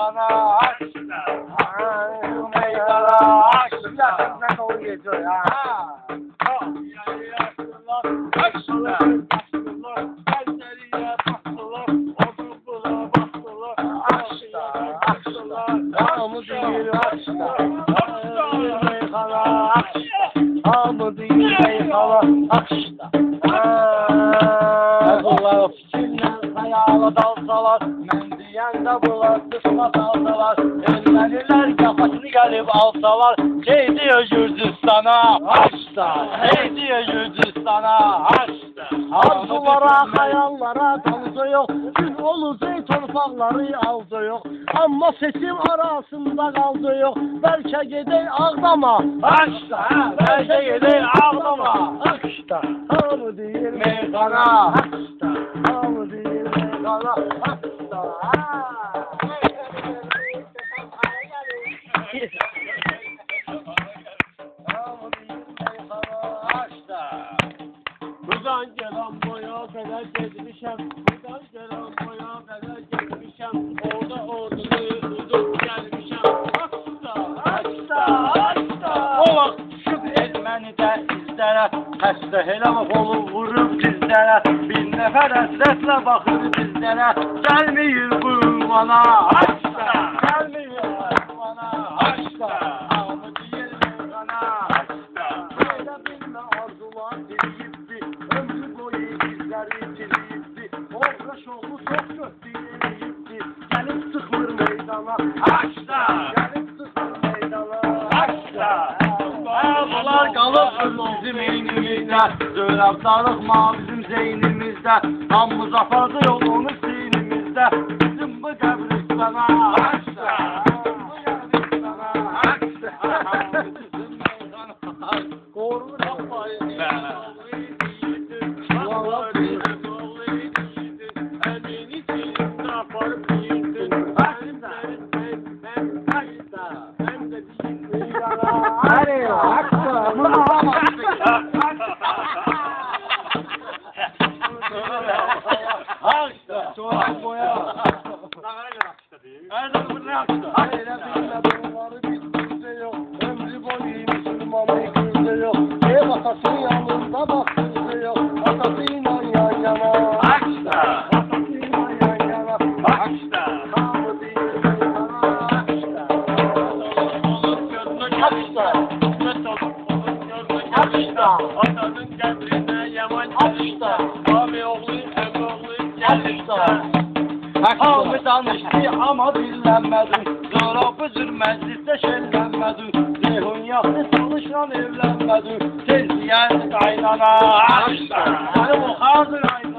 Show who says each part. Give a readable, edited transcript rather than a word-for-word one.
Speaker 1: meydana açtı. Meydana açtı. Yakından o gece ya. Hamı değil açtı. Meydana açtı. Hamı değil meydana açtı. Bunlar fikirle hayala dalsalar, mən deyəndə bunlar qısma dalsalar, elməlilər qafasını gəlib alsalar, Geydiyor Gürcistana açtı. Geydiyor Gürcistana açtı. Arzulara, hayallara danıza yok, gün olacak torpaqları aldı yok, amma seçim arasında qaldı yok, bəlkə gedək Ağdama açtı. Bəlkə gedək Ağdama açtı. Hamı deyir meydana açtı. Hamı deyir meydana açtı.
Speaker 2: Buradan gelen boya kadar gezmişem, buradan gelen boya kadar gezmişem, orada udum gelmişem, açta.
Speaker 1: O vaxt düşüb elməni də izlərə, xəstə elə olub vurub dizlərə, bir nəfər əsrətlə baxır dizlərə, gəlməyir bu ünvana açta. Gəlməyir bu ünvana açta. Hamı deyir meydana açta. Belə bilmə arzular diliyibdi, ömrü boyu bizləri diliyibdi, Oğraş oğlu çox götürüyibdi, gəlib sıxılır meydana açta. Gəlib sıxılır meydana açta. Bunlar qalıb bizim eynimizdə, Zöhrəbdarlıq bizim zeynimizdə, hamımız apardı yolunu sinimizdə, bizim bu qəbristana açtı. Bu qəbristana açtı. Bizim meydana açtı. Qorur yapmayı. Hadi açtı. Bunu alamazsın. Açtı. Çoğal boya. Nerede bu ne açtı? Hayır bilmem bunları bizde yok. Ömrü boyu Müslümanı gözde yok. Ev atasının yanında bak bizde yok. Atasıyla yan yana. Açtı. Atasıyla yan yana. Açtı. Hamı değil meydana açtı. Açtı. Açtı.
Speaker 2: Atanın qəbrində yaman
Speaker 1: açtı.
Speaker 2: Abi oğlu, əmi oğlu gəlmişdə.
Speaker 1: Hamı danışdı ama dinlənmədim, Zora bu cür məclisdə şəllənmədim, Zeyhun yaxşı çalışan evlənmədim, Tez yəni qaynana açtı. Səni bu xazır ayna.